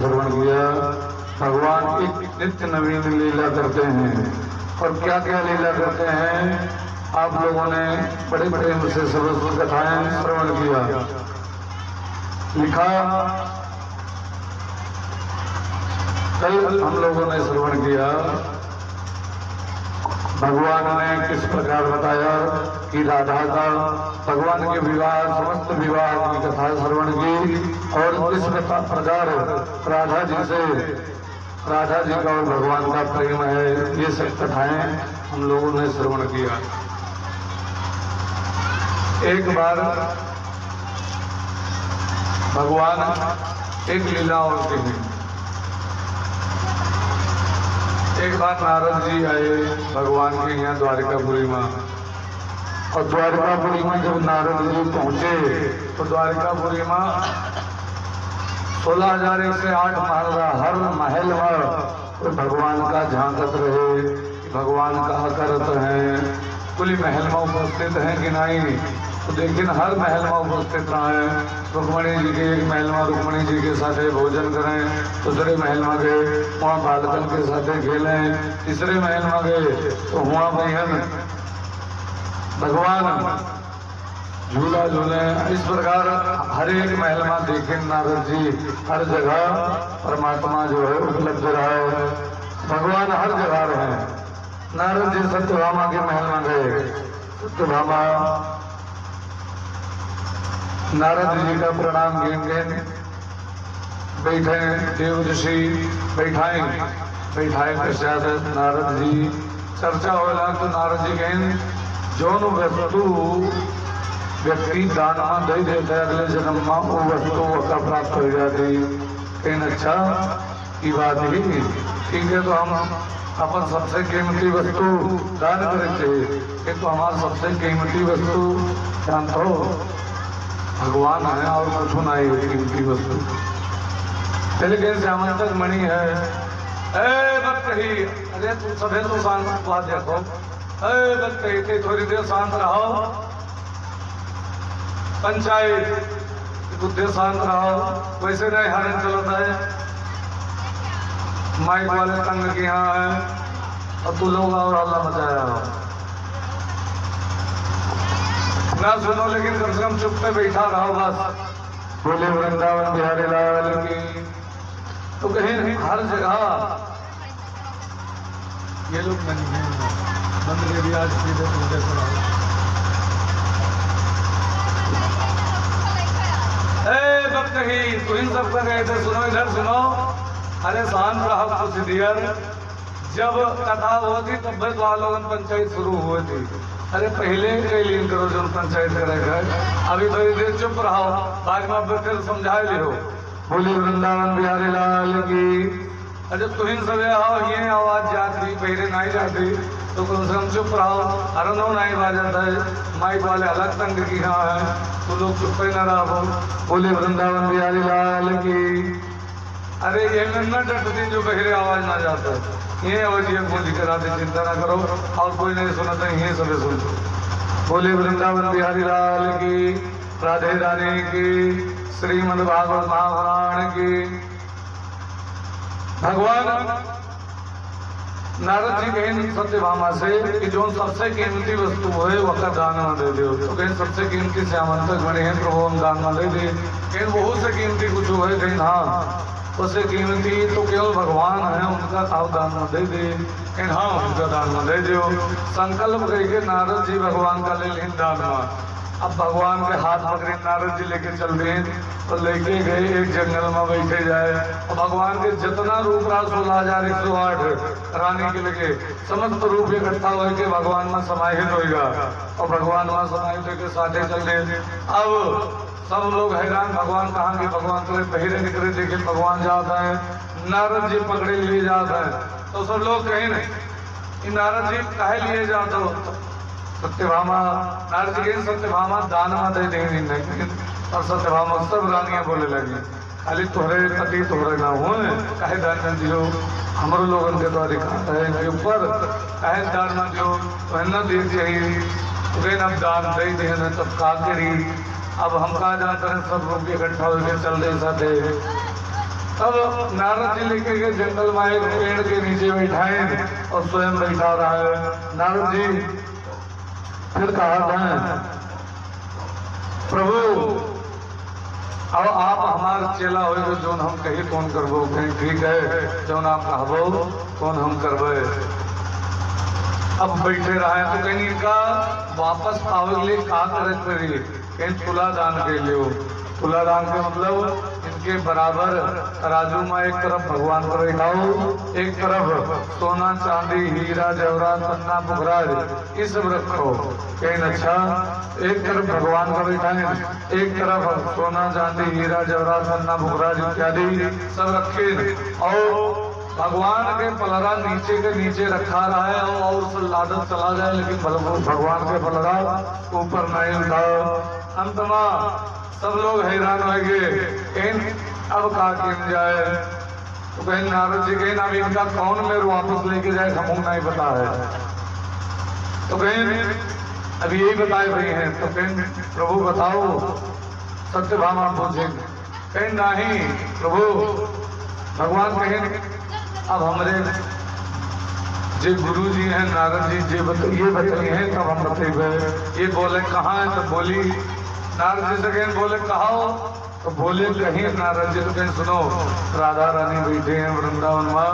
श्रवण किया। भगवान एक नित्य नवीन लीला करते हैं। और क्या क्या लीला करते हैं आप लोगों ने बड़े बड़े मुझसे सबक कथाएं श्रवण किया। लिखा कल हम लोगों ने श्रवण किया भगवान ने किस प्रकार बताया कि राधा का भगवान के विवाह समस्त विवाह की कथा श्रवण की और किस प्रकार राधा जी का और भगवान का प्रेम है। ये सब कथाएं हम लोगों ने श्रवण किया। एक बार भगवान एक लीला और की। एक बार नारद जी आए भगवान के यहाँ द्वारिकापुरी में। और द्वारिकापुरी में जब नारद जी पहुंचे तो द्वारिकापुरी में 16,108 महल, हर महल में भगवान का झांकत रहे, भगवान का करत हैं, कुल महल में उपस्थित हैं कि नहीं। तो लेकिन हर महल में उपस्थित रहे। रुक्मणी जी के एक महल में रुक्मणी जी के साथ भोजन करें, दूसरे महल में गए वहाँ बालकन के साथ खेलें, तीसरे महल में गए तो वहाँ बहन भगवान झूला झूले। इस प्रकार हर एक महल में देखे नारद जी हर जगह परमात्मा जो है उपलब्ध रहा है। भगवान हर जगह रहे। नारद जी सत्यभामा के महल में गए। सत्यभामा नारद जी का प्रणाम करेंगे, बैठे देव ऋषि बैठाए पश्चात नारद जी चर्चा होला। तो नारद जी कहें जौन वस्तु व्यक्ति दान में दे देता है अगले जन्म में वो वस्तु का प्राप्त हो जाती। कहें अच्छा की बात ही ठीक है। तो हम अपन सबसे कीमती वस्तु दान करते हैं। तो हमारा सबसे कीमती वस्तु जानते हो भगवान है और कुछ नहीं है कीमती वस्तु। लेकिन श्यामंतक मणि है। भक्त ही अरे तुम सभी तो शांत बात देखो। भक्त ही थोड़ी देर शांत रहो। पंचायत कुछ देर शांत रहो। वैसे नहीं हरण चलता है। माइक वाले तंग के यहाँ है और तू लोग और हल्ला मचाया हो ना सुनो। लेकिन कम से कम चुप पे बैठा रहो बस। बोले वृंदावन बिहारी लाल की। तो कहीं हर जगह ये लोग बंद के भी आज सीधे पूजे भक्त ही तो इन सब कर गए थे। सुनो इधर सुनो। अरे शांत रहो कुछ देर। जब कथा होती तब वालों पंचायत शुरू हुई थी। अरे पहले लीन करो जो पंचायत करेगा। अभी थोड़ी देर चुप रहो, बाद में फिर समझा लियो। बोली वृंदावन बिहारी लाल की। अरे तुम सब आओ ये आवाज जाती पहले नहीं जाती तो कम से कम चुप रहो। हरनो नहीं बाजाता है। माइक वाले अलग तंग की हाँ है तो लोग चुप ही न रहो। बोले वृंदावन बिहारी लाल की। अरे ये न डटती जो पहले आवाज ना जाता है। ये आवाज ये बोली कराते चिंता ना करो और कोई नहीं सुनता ये सब सुनते। बोले वृंदावन बिहारी लाल की। राधे रानी की। श्रीमद् भागवत महापुराण की। भगवान नारद जी कहें सत्यभामा से कि जो सबसे कीमती वस्तु है वह दान में दे दो। तो कहें सबसे कीमती श्यामंतक बने हैं प्रभु हम दान में दे दे। कहें बहुत से कीमती कुछ है। कहें हाँ उससे कीमती तो केवल भगवान है उनका आप दान में दे दे। कहें हाँ उनका दान में दे दो। संकल्प करके नारद जी भगवान का ले लें दान में। अब भगवान के हाथ पकड़े नारद जी लेके चल रहे तो लेके गए एक जंगल में बैठे जाए। और भगवान के जितना रूप रहा 16,108 रानी के लगे समस्त रूप इकट्ठा होकर भगवान में समाहित होगा। और भगवान में समाहित होकर साथे चल रहे। अब सब लोग हैरान भगवान कहाँ के भगवान तो पहले निकले देखे भगवान जाता है। नारद जी पकड़े लिए जाता है तो सब लोग कहें नहीं नारद जी कहे लिए जाते हो। सत्यभामा नारद जी कहें सत्यभामा दान में दे देंगे नहीं। और सत्यभामा सब रानियां बोले लगी खाली तोहरे पति तोहरे ना हुए कहे दान न दियो। हमारे लोगों के तो अधिकार है इनके ऊपर कहे दान न दियो तो न दे चाहिए। तो कहें अब दान दे देना तब का करी। अब हम कहा जाते हैं सब लोग इकट्ठा होकर चल रहे साथे। अब नारद जी लेके गए जंगल में एक पेड़ के नीचे बैठाए और स्वयं बैठा रहा है। नारद जी फिर कहा था, प्रभु अब आप हमारा चेला हो जो हम कही कौन करबो, कहीं ठीक है जो आप कहबो कौन हम करबे। अब बैठे रहे तो कहीं इनका वापस आवे के लिए का करत करी, कहीं तुला दान के लिए। तुला दान के मतलब इनके बराबर तराजू में एक तरफ भगवान को बैठाओ, एक तरफ सोना चांदी हीरा जवाहरात पन्ना पुखराज ये सब रखो। कहीं अच्छा एक तरफ भगवान का बैठाए, एक तरफ सोना चांदी हीरा जवाहरात पन्ना पुखराज इत्यादि सब रखे और भगवान के पलरा नीचे के नीचे रखा रहा है और सब लादत चला जाए, लेकिन भगवान के पलरा ऊपर नहीं उठा। अंत में सब लोग हैरान हो गए, अब का किन जाए। तो कहीं नारद जी कहीं अब इनका कौन मेरे वापस लेके जाए हमको नहीं पता है। तो कहीं अभी यही बताए भाई हैं। तो कहीं प्रभु बताओ सत्यभामा पूछे, कहीं नहीं प्रभु। भगवान कहें अब हमारे जो गुरु जी हैं नारद जी ये बताइए हैं तब हम बताइए। ये बोले कहाँ है तो बोली नारद जी से कहीं बोले कहा तो बोले कहीं नारद जी तो कहीं सुनो राधा रानी बैठे हैं वृंदावन में,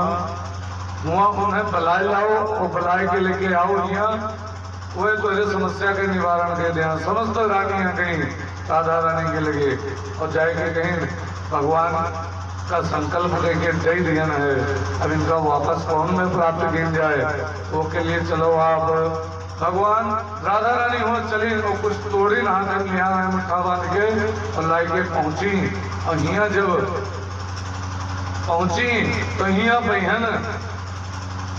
वहाँ उन्हें बुलाए लाओ और बुलाए के लेके आओ यहाँ, वही तो समस्या के निवारण के दिया। समस्त रानियाँ कहीं राधा रानी के लगे और जाएंगे कहीं भगवान का संकल्प लेके दे दिया है। अब इनका वापस कौन में प्राप्त किया जाए, वो के लिए चलो आप भगवान राधा रानी हो चली और कुछ तोड़ी नहा कर लिया है मुठा बांध के और लाई के पहुंची। और यहाँ जब पहुंची तो यहाँ बहन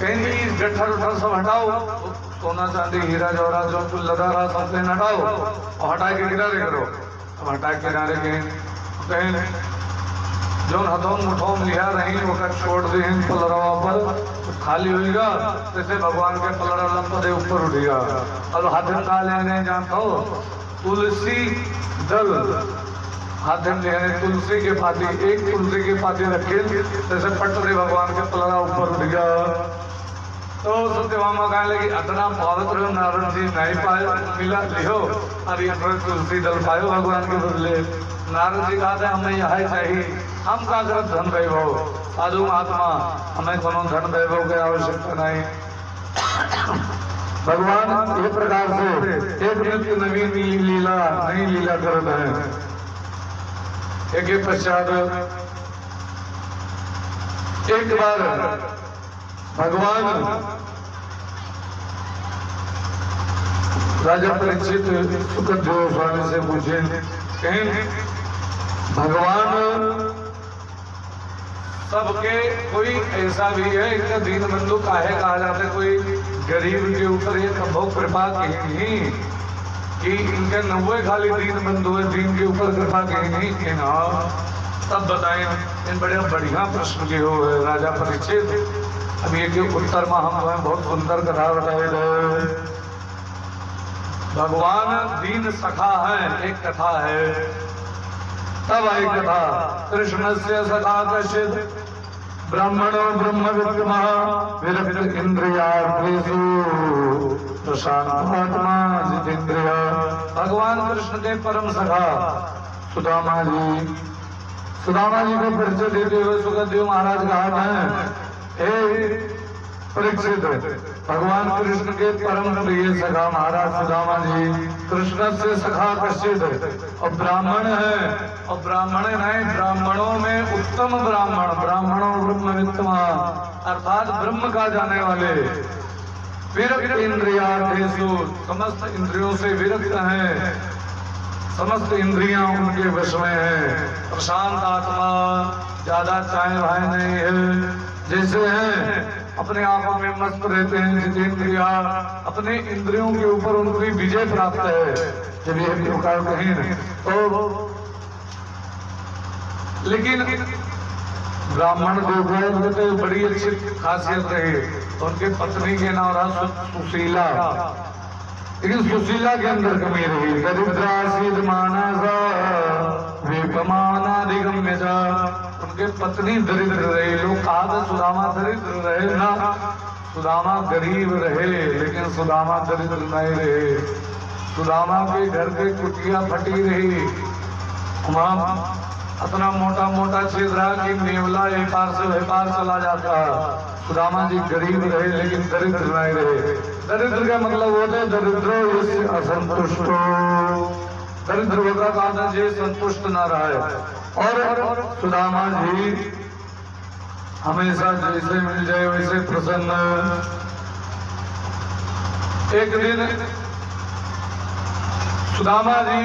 कहीं गट्ठर उठर सब हटाओ, सोना चांदी हीरा जवाहरात जो कुछ लगा रहा सब कहीं हटाओ और हटा के किनारे करो। अब हटा के किनारे कहीं जो हथों मुठों लिया रही वो छोड़ दी पलरवा पर तो खाली होगा, जैसे भगवान के पलरा लंपदे ऊपर उठेगा। और हाथ में का लेने जानता हो तुलसी दल, हाथ में लेने तुलसी के पाती, एक तुलसी के पाती रखे जैसे पट रहे भगवान के पलरा ऊपर उठेगा। तो सत्यभामा कहने लगी इतना पवित्र नारद जी नहीं पाए मिला लियो और ये तुलसी दल पायो भगवान के बदले। नारद जी कहा था हमें यह चाहिए, हम का कर धन वैभव साधु महात्मा हमें कोनो धन वैभव की आवश्यकता नहीं। भगवान ये प्रकार से एक नित्य नवीन लीला नई लीला करते हैं। एक पश्चात एक बार भगवान राजा परीक्षित सुखदेव स्वामी से पूछे, कहीं भगवान सबके कोई ऐसा भी है इनका दीन बंधु काहे कहा जाता है, कोई गरीब के ऊपर ये बहुत कृपा की कि इनके 90 खाली दीन बंधु है, दीन के ऊपर कृपा की नहीं कि ना। तब बताएं इन बड़े बढ़िया प्रश्न के हो राजा परीक्षित। अब ये के उत्तर में हम बहुत सुंदर कथा बताए गए। भगवान दीन सखा है, एक कथा है। तब आई कथा कृष्ण से सखा कश्चित ब्राह्मणो ब्रह्म विद्मा विरक्त इंद्रियार्थेषु प्रशांतात्मा जितेंद्रिय। भगवान कृष्ण के परम सखा सुदामा जी को परिचय देते हुए सुखदेव महाराज कहा है, हे परीक्षित भगवान कृष्ण के परम प्रिय सखा महाराज सुदामा जी कृष्ण से सखा कश्चित और ब्राह्मण है, और ब्राह्मण नहीं ब्राह्मणों में उत्तम ब्राह्मण, ब्राह्मणों ब्रह्मवित्तमा अर्थात ब्रह्म का जाने वाले, विरक्त इंद्रियार्थेषु समस्त इंद्रियों से विरक्त हैं, समस्त इंद्रियां उनके वश में है, प्रशांत आत्मा ज्यादा चाहे भाई नहीं है, जैसे हैं अपने आप में मस्त रहते हैं, जितेंद्रिया अपने इंद्रियों के ऊपर उनकी विजय प्राप्त है। जब ये प्रकार कहें तो लेकिन ब्राह्मण देवता तो बड़ी अच्छी खासियत रही, उनके पत्नी के नाम रहा सुशीला, लेकिन सुशीला के अंदर कमी रही। दरिद्रा सिद्ध मानसा विपमानाधिगम्य उनके पत्नी दरिद्र रही। लोग कहा था सुदामा दरिद्र रहे ना, सुदामा गरीब रहे, लेकिन सुदामा दरिद्र नहीं रहे। सुदामा के घर के कुटिया फटी रही, वहां इतना मोटा मोटा छिद्रा कि नेवला एक पार से वह पार चला जाता। सुदामा जी गरीब रहे लेकिन दरिद्र नहीं रहे। दरिद्र का मतलब होता है दरिद्रो यस्य असंतुष्टो, दरिद्र होगा कहा जी संतुष्ट न रहे। और सुदामा जी हमेशा जैसे मिल जाए वैसे प्रसन्न। एक दिन सुदामा जी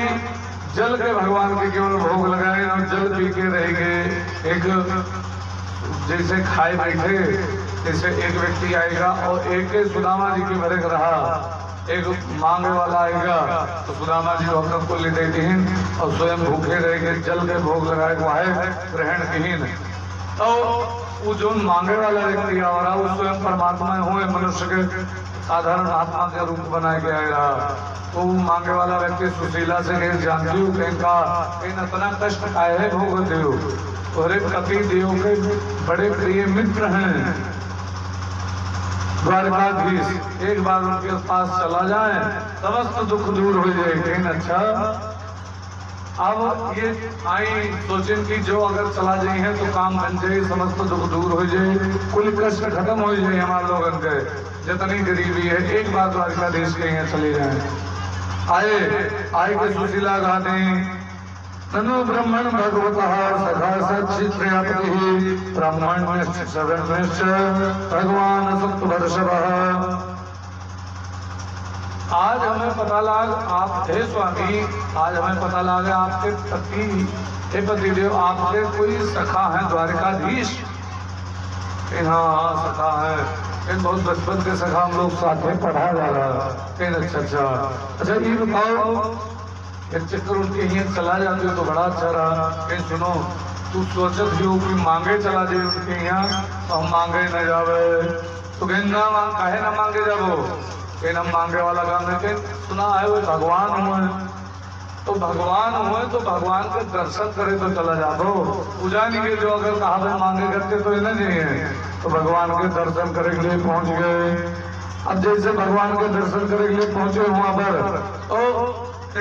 जल के भगवान के केवल भोग लगाए और जल पी के रहेंगे। एक जैसे खाए बैठे जैसे एक व्यक्ति आएगा और एक सुदामा जी के भरे रहा, एक मांगे वाला आएगा तो सुदामा जी भक्त को ले देते हैं और स्वयं भूखे रहेंगे, जल के भोग लगाए वाहे ग्रहण विहीन। तो वो जो मांगे वाला व्यक्ति आ रहा वो स्वयं परमात्मा हुए, मनुष्य के साधारण आत्मा के रूप बनाए गया रहा। तो मांगे वाला व्यक्ति सुशीला से कहीं जानती हूँ कहीं का कहीं इतना कष्ट आए है भोग देव, तोरे पति देव के बड़े प्रिय मित्र हैं द्वारकाधीश, एक बार उनके पास चला जाए समस्त दुख दूर हो जाए। कहीं अच्छा अब ये आई सोचें कि जो अगर चला जाए हैं तो काम बन जाए, समस्त दुख दूर हो जाए, कुल कष्ट खत्म हो जाए हमारे लोगन के जितनी गरीबी है। एक बार द्वारकाधीश के यहाँ चले जाए। आए के सुशीला गाते ननु ब्रह्मण भगवतः सखा सच्चित्रयापतिः ब्रह्मण्यश्च शरणश्च भगवान सत्वर्षभः। आज हमें पता लगा आप हे स्वामी, आज हमें पता लगा आपके पति हे पतिदेव आपके कोई सखा है द्वारकाधीश। हाँ सखा है, इन बहुत बचपन के सखा हम लोग साथ में पढ़ा जा रहा है। अच्छा ये बताओ एक चक्कर उनके यहाँ चला जाते हो तो बड़ा अच्छा रहा। कहीं सुनो तू सोचत हो कि मांगे चला जाए उनके यहाँ तो हम मांगे न जावे, तो कहीं ना काहे ना मांगे जाबो, कहीं हम मांगे वाला काम है। सुना है वो भगवान हुए, तो भगवान हुए तो भगवान के दर्शन करे तो चला जाबो। पूजा नहीं के जो अगर कहा मांगे करते तो इन्हें चाहिए, तो भगवान के दर्शन करे के लिए पहुंच गए। अब जैसे भगवान के दर्शन करे के लिए पहुंचे वहां पर तो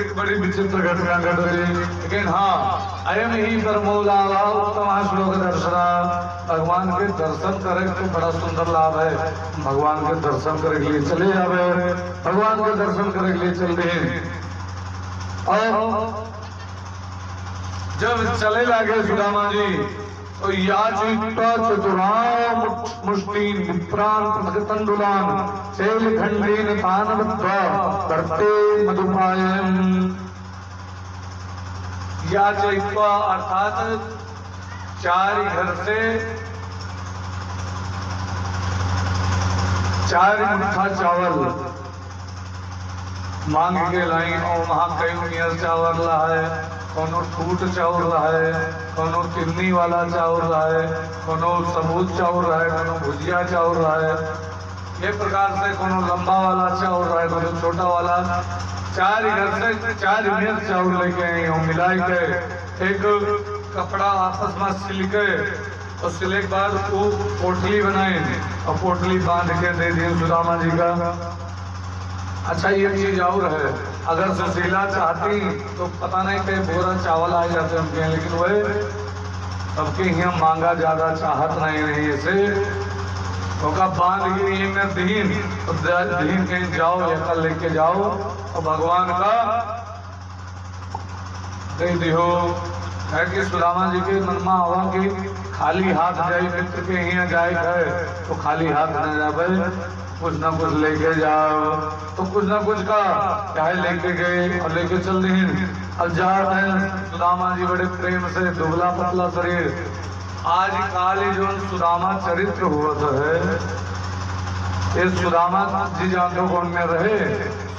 एक बड़ी विचित्र घटना घट रही। लेकिन हाँ अयम ही परमोला उत्तम श्लोक दर्शना, भगवान के दर्शन करे तो बड़ा सुंदर लाभ है। भगवान के दर्शन करे के लिए चले जावे, भगवान के दर्शन करे के लिए चलते हैं। और जब चले लगे सुदामा जी तो याचित्वा चतुराम मुष्टीन विप्रान प्रतंडुलान शैल खंडेन तानवत्वा करते मधुपायम। याचित्वा अर्थात चार घर से चार मुट्ठा चावल मांग के लाई और वहां कई नियर चावल रहा है, कोनो टूट चावल रहा है, कोनो किन्नी वाला चावल रहा है, कोनो सबूत चावल रहा है, कोनो भुजिया चावल रहा है। ये प्रकार से कोनो लंबा वाला चावल रहा है, कोनो छोटा वाला। चार घर से चार नियर चावल लेके आई हूँ, मिलाई के एक कपड़ा आपस में सिल के और सिले के बाद वो पोटली बनाए और पोटली बांध के दे दी सुदामा जी का। अच्छा ये चीज और है, अगर सुशीला चाहती तो पता नहीं कहीं बोरा चावल आ जाते उनके, लेकिन वह सबके यहाँ मांगा ज्यादा चाहत नहीं रही। ऐसे होगा बांध गिरी में दीन तो दीन कहीं जाओ या कल लेके जाओ और भगवान का दे दियो। है कि सुदामा जी के मन में आवा कि खाली हाथ जाए मित्र के यहाँ जाए है तो खाली हाथ न जाए, कुछ ना कुछ लेके जाओ। तो कुछ ना कुछ का चाहे लेके गए और लेके चल रहे। अब जा रहे हैं सुदामा जी बड़े प्रेम से, दुबला पतला शरीर। आज काली जो सुदामा चरित्र हुआ है, ये सुदामा जी जानते कौन में रहे।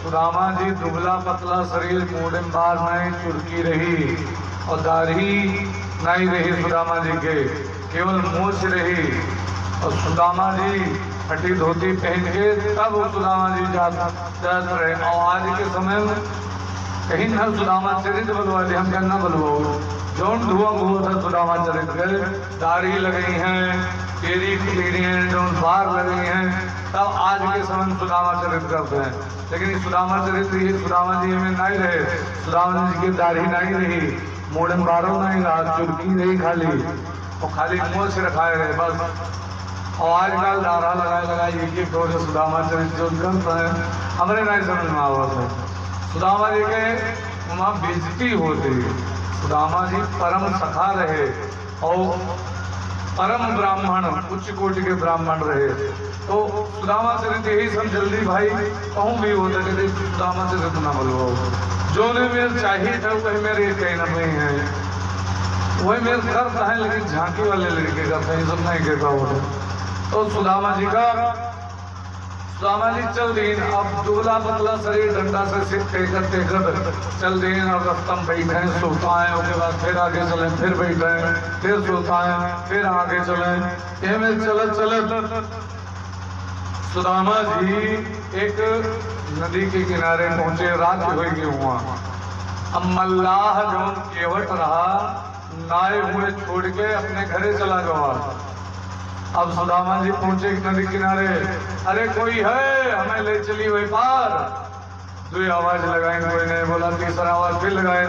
सुदामा जी दुबला पतला शरीर, मूढ़ बार नहीं चुरकी रही और दाढ़ी नहीं रही सुदामा जी के, केवल मूछ रही। और सुदामा जी फटी धोती पहन के तब सुदामा जी जात रहे। और आज के समय में कहीं ना सुदामा चरित्र बलवा दे, हम क्या ना बलवाओ जौन धुआं घूमता सुदामा चरित्र दाढ़ी लगी हैं, तेरी टेढ़ी हैं, जौन बार लगी हैं, तब आज के समय में सुदामा चरित्र करते हैं। लेकिन ये सुदामा चरित्र ये सुदामा जी में नहीं रहे, सुदामा जी की दाढ़ी नहीं रही, मोड़े बारों नहीं रहा, चुटकी नहीं खाली और खाली मुँह से रखाए रहे बस। और आजकल नारा लगाए एक तो सुदामा चरित्र जो करते हैं हमारे नहीं समझ में आवत है। सुदामा जी के वहाँ बेइज्जती होती, सुदामा जी परम सखा रहे और परम ब्राह्मण उच्च कोटि के ब्राह्मण रहे। तो सुदामा चरित्र यही सब जल्दी भाई कहूँ भी होता कि सुदामा चरित्र न बोलो, जो ने मेरे चाहिए था वही मेरे कहीं न कहीं है, वही मेरे करता है, लेकिन झांकी वाले लड़के करते हैं, सब नहीं कहता होता। तो सुदामा जी चल दिन, अब दुबला पतला शरीर डंडा से सिर टेकत चल दिन, और रस्तम बैठे सोता है, उसके बाद फिर आगे चले, फिर बैठे फिर सोता है, फिर आगे चले, ये में चलत सुदामा जी एक नदी के किनारे पहुंचे, रात हो गई वहाँ। अब मल्लाह जो केवट रहा नाय हुए छोड़ के अपने घरे चला गया। अब सुदामा जी पहुंचे नदी किनारे, अरे कोई है हमें ले चली वही पार। दो आवाज लगाए, कोई नहीं बोला, तीसरा आवाज फिर लगाए,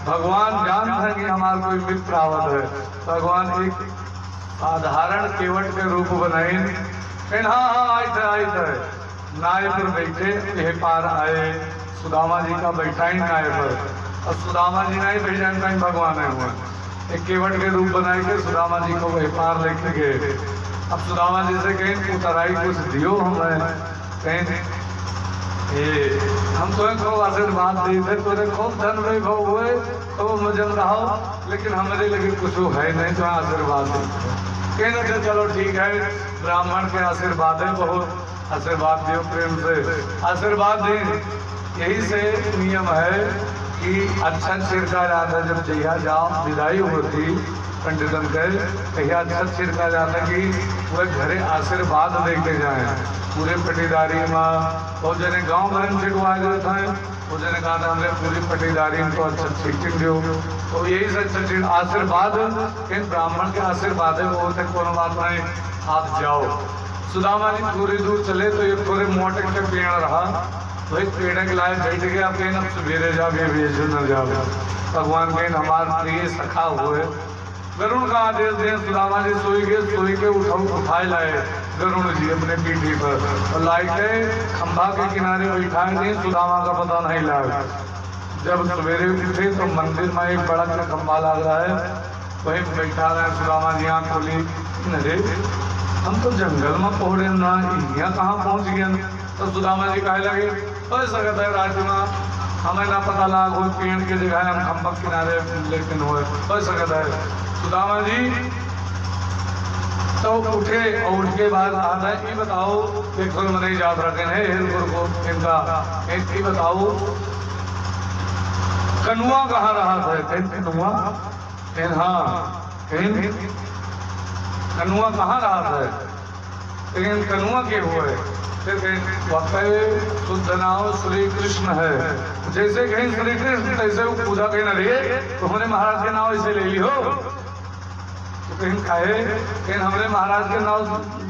भगवान जानते हैं कि हमारा कोई मित्र आवत है। भगवान एक साधारण केवट के रूप बनाए, हाँ आए थे नाय पर बैठे, यह पार आए, सुदामा जी का बैठा ही नाय पर। और सुदामा जी नहीं बैठा कहीं भगवान है हुआ, एक केवट के रूप बनाए के सुदामा जी को वही पार लेके गए। अब सुदामा जी से कहीं उतराई कुछ दियो हमें, कहीं हम तो खूब आशीर्वाद दी थे, तुझे खूब धन वैभव हुए तो मजन रहो, लेकिन हमारे लगे कुछ है नहीं तो आशीर्वाद दे। कहने थे चलो ठीक है, ब्राह्मण के आशीर्वाद है, बहुत आशीर्वाद दियो प्रेम से आशीर्वाद दें। यही से नियम है कि अच्छा छिड़का जाता, जब जहिया जाओ विदाई होती पंडितन के कहिया अच्छा छिड़का जाता कि वह घरे आशीर्वाद लेके जाए। पूरे पटीदारी में बहुत जने गांव भर में छिड़वा देते हैं, वो जने कहा था हमने पूरी पटीदारी में तो अच्छा छिड़क दो, तो यही से अच्छा आशीर्वाद इन ब्राह्मण के आशीर्वाद है, वो तक कोनो बात नहीं, आप जाओ। सुदामा जी थोड़ी दूर चले तो एक थोड़े मोटे के पेड़ रहा, वही पेड़ के लाए बैठ गया, आप कहीं सवेरे जाके भेज न जाओ, भगवान कहीं हमारे प्रिय सखा हुए। गरुण का आदेश दें, सुदामा जी सोई के उठाए लाए गरुण जी अपने पीठी पर, और लाई के खंभा के किनारे बैठाए नहीं, सुदामा का पता नहीं लगा। जब सवेरे उठे तो मंदिर में एक बड़ा सा खंभा लग रहा है, वही बैठा रहे। सुदामा जी आँख खोली, अरे हम तो जंगल में पहुँचे ना, यहाँ कहाँ पहुँच गए। तो सुदामा जी कहे लगे हो सकता है राजमा हमें ना पता लगा, कोई पेड़ की जगह हम खंभा किनारे, लेकिन हो सकता है। सुदामा जी तो उठे और उठ के बाद आता है, ये बताओ देखो मैंने याद रखे हैं हिरपुर को, इनका ये बताओ कनुआ कहाँ रहा था? कनुआ कनुआ कहाँ रहा था? लेकिन कनुआ के हुए शुद्ध नाम श्री कृष्ण है। जैसे कहीं श्री कृष्ण तैसे वो पूजा कहीं न रही, तो हमने महाराज के नाम ऐसे ले ली हो, तो कहीं कहे कहीं हमने महाराज के नाम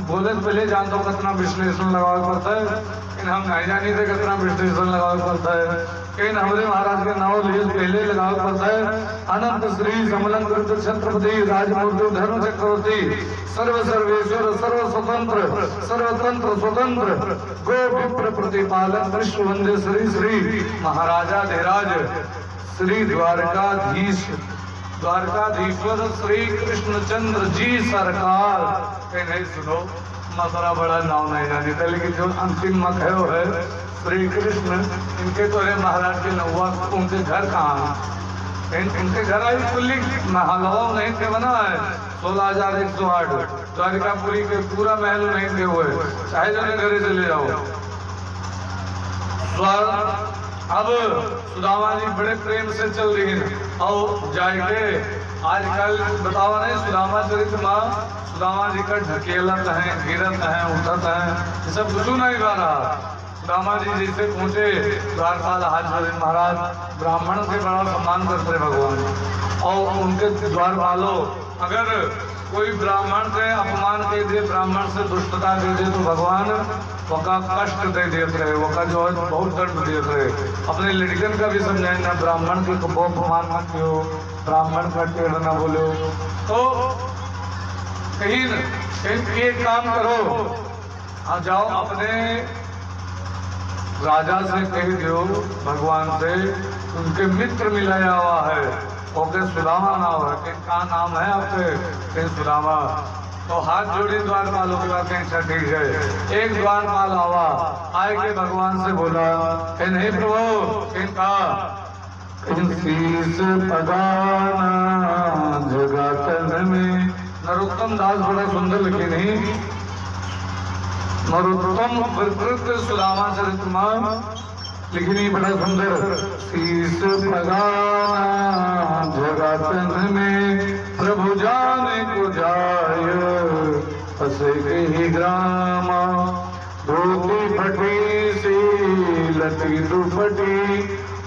बोले तो पहले जानता हूँ कितना विश्लेषण लगाना पड़ता है, लेकिन हम नहीं जानी थे कितना विश्लेषण लगाना पड़ता है। कहीं हमारे महाराज के नाम लिए पहले लगाना पड़ता है। अनंत श्री समलन छत्रपति राजमूर्ति धर्म चक्रवर्ती सर्व सर्वेश्वर सर्व स्वतंत्र सर्वतंत्र स्वतंत्र गो विप्र प्रतिपालक विश्व वंदे श्री श्री महाराजा धीराज श्री द्वारकाधीश्वर श्री कृष्णचंद्र जी सरकार। नहीं सुनो मसरा बड़ा नाम नहीं जानी था, लेकिन जो अंतिम मत है श्री कृष्ण, इनके तो है महाराज के नौवा, उनके घर कहाँ? इनके घर आई कुल्ली महलवा नहीं के बना है 16,108 द्वारिकापुरी के पूरा महल नहीं के हुए, चाहे जो घरे चले जाओ। अब सुदामा जी बड़े प्रेम से चल रही है और जाएंगे। आजकल बताओ नहीं सुदामा चरित्र में सुदामा जी का ढकेलत है, गिरत है, उठत है, ये सब कुछ नहीं गा रहा। सुदामा जी जैसे पहुंचे द्वारपाल हाथ महाराज ब्राह्मण से बड़ा सम्मान करते भगवान, और उनके द्वारपालों अगर कोई ब्राह्मण से अपमान कर दे, ब्राह्मण से दुष्टता दे दे, तो भगवान वका कष्ट दे देते रहे, वका जो है बहुत दंड देते रहे। अपने लड़कन का भी समझाएंगे, ब्राह्मण के को अपमान मत करो, ब्राह्मण का टेढ़ ना बोलो। तो कहीं एक काम करो, आ जाओ अपने राजा से कह दो, भगवान से उनके मित्र मिलाया हुआ है, ओके सुदामा नाम है, क्या नाम है आपके? सुदामा। तो हाथ जोड़ी द्वारपालों के बाद अच्छा ठीक है। एक द्वारपाल आवा, आए के भगवान से बोला, नहीं प्रभु, इनका शीश पगाना जगातन में। नरोत्तम दास बड़ा सुंदर लिखे नहीं, नरोत्तम प्रकृत सुदामा चरित्र लिखनी बड़ा सुंदर। शीश पगाना जगातन में, प्रभु जाने को जाय फसे ही ग्रामा। धोती फटी सी लटी दुपटी,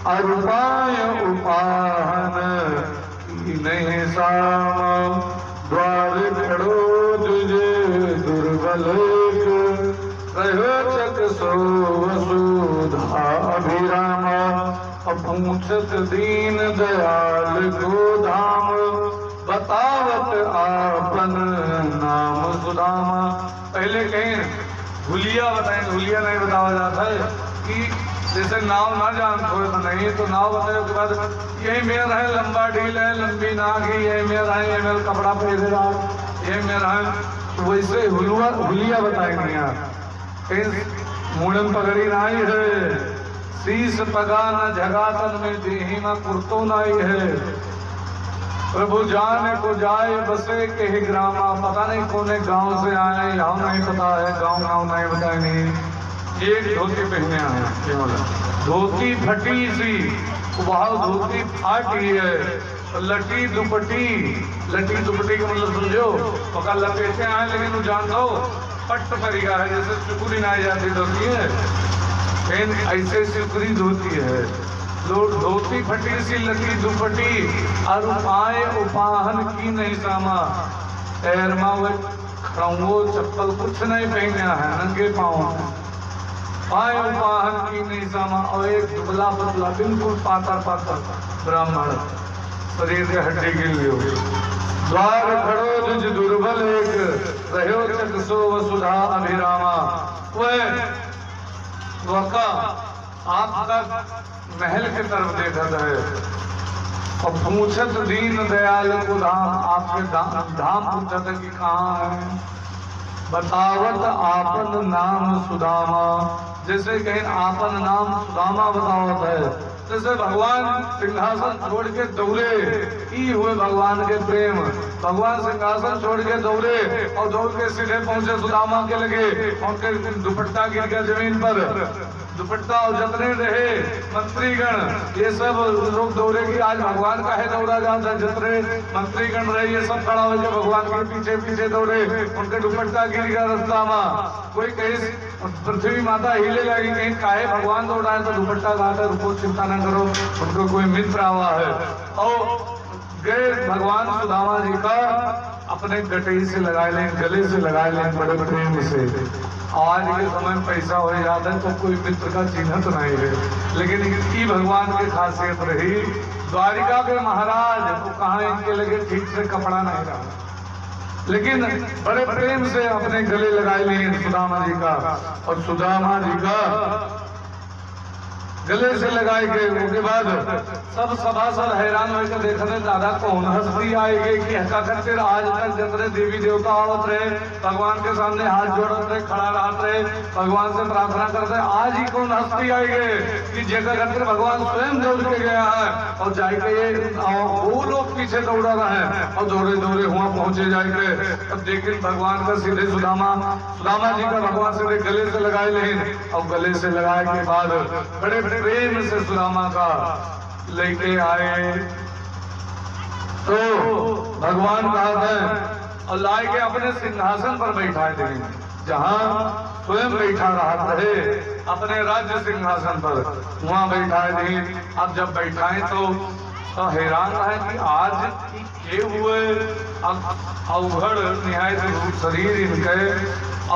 अरुपाय उपाहन की नहीं सामा। द्वार खड़ो तुझे दुर्बल रहो चक सो वसुधा अभिरामा। पूछत दीन दयाल को धाम, बतावत आपन नाम सुदामा। पहले कहीं हुलिया बताएं, हुलिया नहीं बतावा जाता है कि जैसे नाव ना जानते हो तो नहीं, तो नाव बताए उसके बाद यही मेरा है, लंबा ढील है, लंबी नाक है, यही मेरा है, ये मेरा कपड़ा पहनेगा, ये मेरा है। तो वैसे हुलिया बताएंगे यहाँ। मूड़न पगड़ी नाई है, शीश पगा न जगातन में, देही न कुर्तो नाई है। प्रभु जाने को जाए बसे के ही ग्रामा। पता नहीं कौन गांव से आए, यहाँ नहीं पता है, गांव नहीं बताए नहीं। एक धोती पहने आए, धोती फटी सी, वह धोती फाटी है, लटी दुपटी। लटी दुपटी का मतलब समझो, पका लपेटे आए, लेकिन वो जान दो पट्ट परिका है, जैसे चुकुरी नाई जाती धोती है, ऐसे सिकुरी धोती है। धोती फटी सी लटी दुपटी, और उपाय उपाहन की नहीं सामा। पैरमा वो खड़ाऊंगो चप्पल कुछ नहीं पहना है, नंगे पाँव, पाय उपाहन की नहीं सामा। और एक दुबला पतला बिल्कुल पातर ब्राह्मण, शरीर के हड्डी गिर लियो। द्वार खड़ो तुझ दुर्बल एक, रहो चक सो वसुधा अभिरामा। वह आपका महल के तरफ देखता है और पूछत दीन दयाल को धाम। आपके धाम पूछत कि कहाँ है? बतावत आपन नाम सुदामा। जैसे कहीं आपन नाम सुदामा बतावत है, जैसे भगवान सिंहासन छोड़ के दौड़े, ई हुए भगवान के प्रेम। भगवान सिंहासन छोड़ के दौड़े और दौड़ के सीधे पहुंचे सुदामा के लगे। उनके दुपट्टा गिर गया जमीन पर, दुपट्टा और जतने रहे मंत्रीगण, ये सब लोग दौड़े कि आज भगवान का है दौड़ा जाता है। जतने मंत्रीगण रहे ये सब खड़ा हो गए, भगवान के पीछे पीछे दौड़े। उनके दुपट्टा गिर गया रास्ता में। कोई कहीं पृथ्वी माता हिले लगी, कहीं काहे भगवान दौड़ा है तो दुपट्टा गाता, रुको चिंता न करो, उनको कोई मित्र आवा है। और गए भगवान सुदामा जी का अपने गटई से लगाए लें, गले से लगाए लें बड़े प्रेम से। आज के समय में पैसा हो जाता है तो कोई मित्र का चिन्ह तो नहीं है, लेकिन इनकी भगवान की खासियत रही। द्वारिका के महाराज तो कहाँ इनके लगे ठीक से कपड़ा नहीं रहा, लेकिन बड़े प्रेम से अपने गले लगाए लिए सुदामा जी का। और सुदामा जी का गले से लगाए गए, उसके बाद सब सभासद हैरान होकर देखने दादा कौन हस्ती आएगी कि हका करते आज तक जितने देवी देवता आवत रहे भगवान के सामने हाथ जोड़त रहे, खड़ा रहते रहे, भगवान से प्रार्थना करते, आज ही कौन हस्ती आएगी कि जगह करते भगवान स्वयं दौड़ के गया है और जाके वो लोग पीछे दौड़ा रहे हैं और दौड़े दौड़े हुआ पहुंचे जाएंगे। अब देखिए भगवान का सीधे सुदामा जी का भगवान से गले से लगाए लें, और गले से लगाए के बाद बड़े प्रेम से सुदामा का लेके आए तो भगवान कहा है और लाए के अपने सिंहासन पर बैठाए थे, जहां स्वयं बैठा रहा रहे अपने राज्य सिंहासन पर, वहां बैठाए थे। अब जब बैठाए तो तो हैरान है कि आज के हुए अवघड़ निहायत रूप शरीर इनके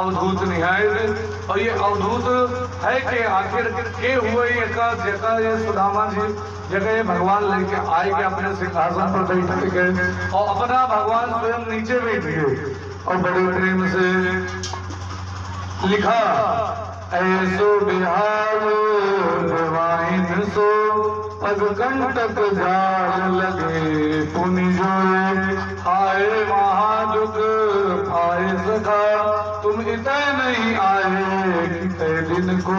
अवधूत निहायत, और ये अवधूत है कि आखिर के हुए जगह ये सुदामा जी जगह ये भगवान लेके आए के अपने सिंहासन पर बैठ गए और अपना भगवान स्वयं नीचे बैठ गए और बड़े प्रेम से लिखा ऐसो बिहार वाइन सो पग कंटक जाल लगे पुनि जोए आए महादुख आए सखा तुम इतने नहीं आए कितने दिन को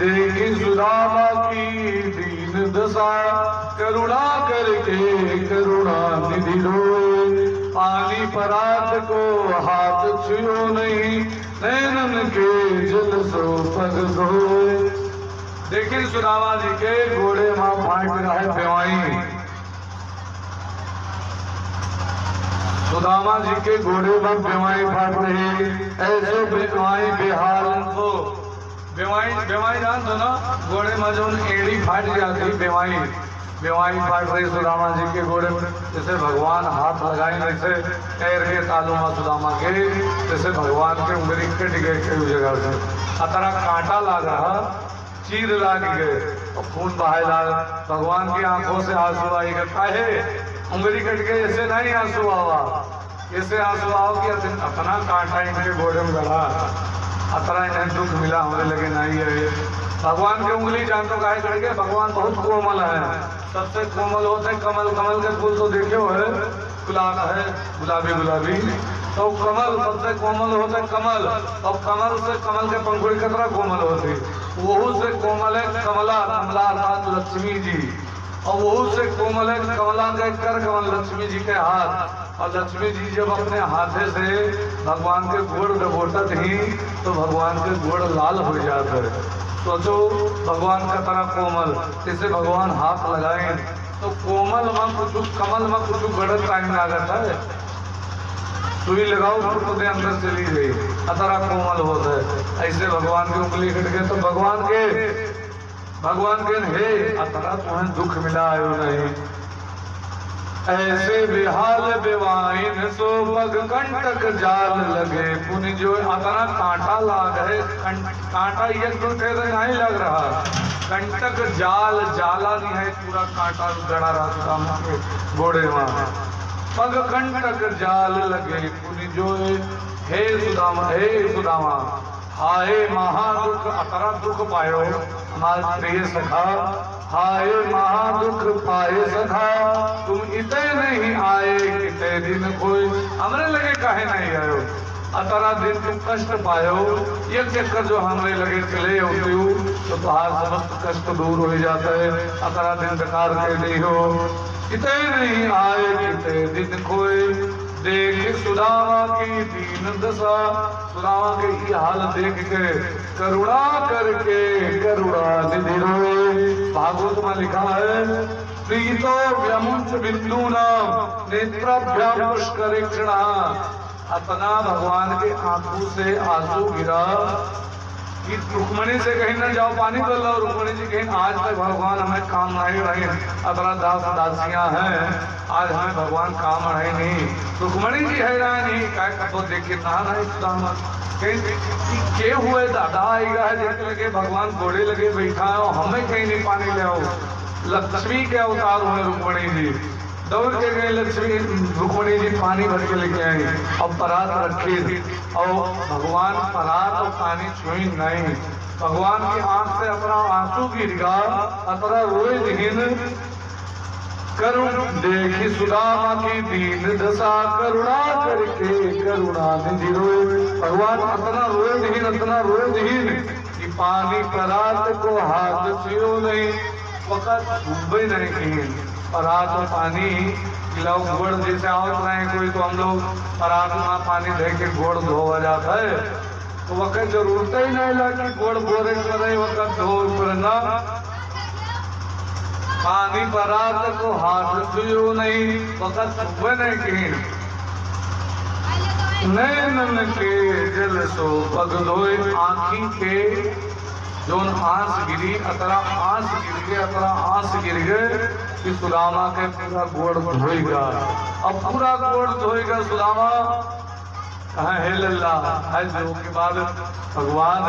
देखी सुदामा की दीन दशा करुणा करके करुणा निधि रोए पानी परात को हाथ छुओ नहीं नैनन के जल सो पग धोए। देखिए सुदामा जी के घोड़े माँ फाट रहा है बेवाई, सुदामा जी के घोड़े में बेवाई फाट रही, ऐसे बेवाई बेहाल को बेवाई जान दो ना, घोड़े में जो एड़ी फाट जाती बेवाई फाट रही सुदामा जी के घोड़े में, जैसे भगवान हाथ लगाए जैसे पैर के तालू में सुदामा के, जैसे भगवान के उंगली कट गए कई जगह से अतरा कांटा लग रहा चीर लाग गए और खून बहाए लाग, भगवान की आंखों से आंसू आई काहे उंगली कट गए, ऐसे नहीं आंसू आवा, ऐसे आंसू आओ कि अपना कांटा इनके घोड़े में गड़ा, अतरा इन्हें दुख मिला होने लगे नहीं है। भगवान की उंगली जानतो काहे कट गए, भगवान बहुत कोमल है, सबसे कोमल होते हैं कमल, कमल के फूल तो देखे हो है, गुलाब है गुलाबी तो कमल सबसे कोमल होते हैं कमल, और कमल से कमल के पंखुड़ी कितना कोमल होती, वहू से कोमल है कमला अर्थात लक्ष्मी जी, और वहू से कोमल है कमला के कर कमल लक्ष्मी जी के हाथ, और लक्ष्मी जी जब अपने हाथे से भगवान के गोड़ डबोटत ही तो भगवान के गोड़ लाल हो जाते है। सोचो भगवान का तरह कोमल, जैसे भगवान हाथ लगाए तो कोमल में कुछ कमल में कुछ गड़त टाइम लागत है, सुई लगाओ तो दे अंदर चली गई, अतरा कोमल होता है, ऐसे भगवान की उंगली कट गए तो भगवान के हे अतरा तुम्हें दुख मिला आयो नहीं, ऐसे बेहाल बेवाइन सो पग कंटक जाल लगे पुनि जो अतना कांटा लाग है, कांटा ये नहीं लग रहा, कंटक जाल जाला नहीं है, पूरा कांटा गड़ा रहा घोड़े में, पग कंटक जाल लगे पुनि जो हे सुदामा हाय महादुख अतरा दुख पायो हमारे प्रिय सखा, हाय महादुख पाए सखा तुम इतने नहीं आए कितने दिन कोई हमरे लगे काहे नहीं आयो, अतरा दिन तुम कष्ट पायो ये चक्कर जो हमरे लगे चले होते हो तो तुम्हार समस्त कष्ट दूर हो जाता है, अतरा दिन बेकार के नहीं हो, कितने नहीं आए कितने दिन कोई देख सुदामा की दीन दशा, सुदामा के ये हाल देख के करुणा करके करुणा निधि रोए। भागवत में लिखा है प्रीतो व्यमुच बिंदु नाम नेत्राभ्याम पुष्करेक्षणा, अपना भगवान के आंखों से आंसू गिरा कि रुक्मणी से कहीं न जाओ पानी तो लो, रुक्मणी जी कहीं आज तक भगवान हमें काम नहीं रहे, अपना दास दासियां हैं आज हमें भगवान काम रहे नहीं, रुक्मणी जी है नहीं क्या तो देखे के हुए दादा आएगा देख लगे भगवान घोड़े लगे बैठा है हमें कहीं नहीं पानी ले आओ, लक्ष्मी के अवतार हुए रुक्मणी जी, दौड़ के गए लक्ष्मी रुक्मणी जी पानी भर के लेके आई और परात रखी और भगवान परात और पानी छुई नहीं, भगवान की आंख से अपना आंसू गिर गया, अपना रोए दिन करुण देखी सुदामा की दीन दशा करुणा करके करुणा निधि रोए, भगवान अपना रोए दिन कि पानी परात को हाथ छुओ नहीं, वक़्त डूबे नहीं कहीं, परात और पानी गिलाओ गोड़ जैसे आवत रहे कोई तो हम लोग परात में पानी दे के गोड़ धोवा जाता है, तो वक़्त जरूरत ही नहीं लगी गोड़ बोरे करे वक़्त धो करना, पानी परात को हाथ छुओ नहीं वक़्त डूबे नहीं कहीं, नैनन के जल सो पग धोए, आँखी के जोन आंस गिरी अतरा आंस गिर गए कि सुदामा के पूरा गोड़ धोएगा। अब पूरा गोड़ धोएगा सुदामा, कहा हे लल्ला है जो के बाद भगवान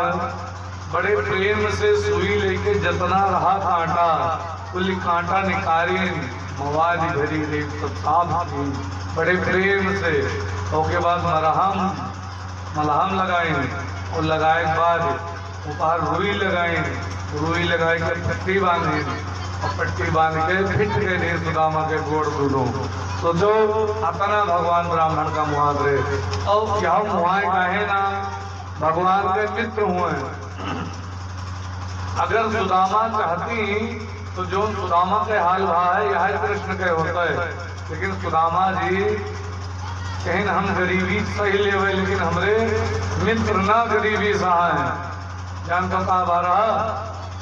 बड़े प्रेम से सुई लेके जतना रहा कांटा कुल कांटा निकाली मवाली भरी रे सब साफ थी बड़े प्रेम से। उसके बाद मलहम लगाए और लगाए के बाद ऊपर रुई लगाए के पट्टी बांधे और पट्टी बांध के फिट के लिए सुदामा के गोड़ दूधों। सोचो अपना भगवान ब्राह्मण का मुहावरे और क्या मुहाए कहे ना भगवान के मित्र हुए। अगर सुदामा चाहती तो जो सुदामा के हाल भा है यह कृष्ण के होता है, लेकिन सुदामा जी कहीं हम गरीबी सही ले हुए लेकिन हमरे मित्र ना गरीबी सहा है। जानता कहा बारा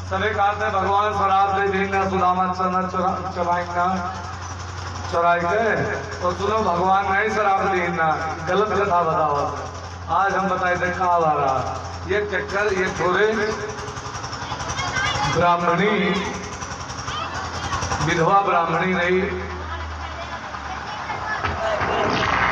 सरे कहते भगवान शराब दे देना सुदामा चना चराएगा चराए गए तो सुनो भगवान नहीं शराब देना गलत कथा बताओ। आज हम बताए थे कहा बारा ये चक्कर ये थोड़े ब्राह्मणी विधवा ब्राह्मणी रही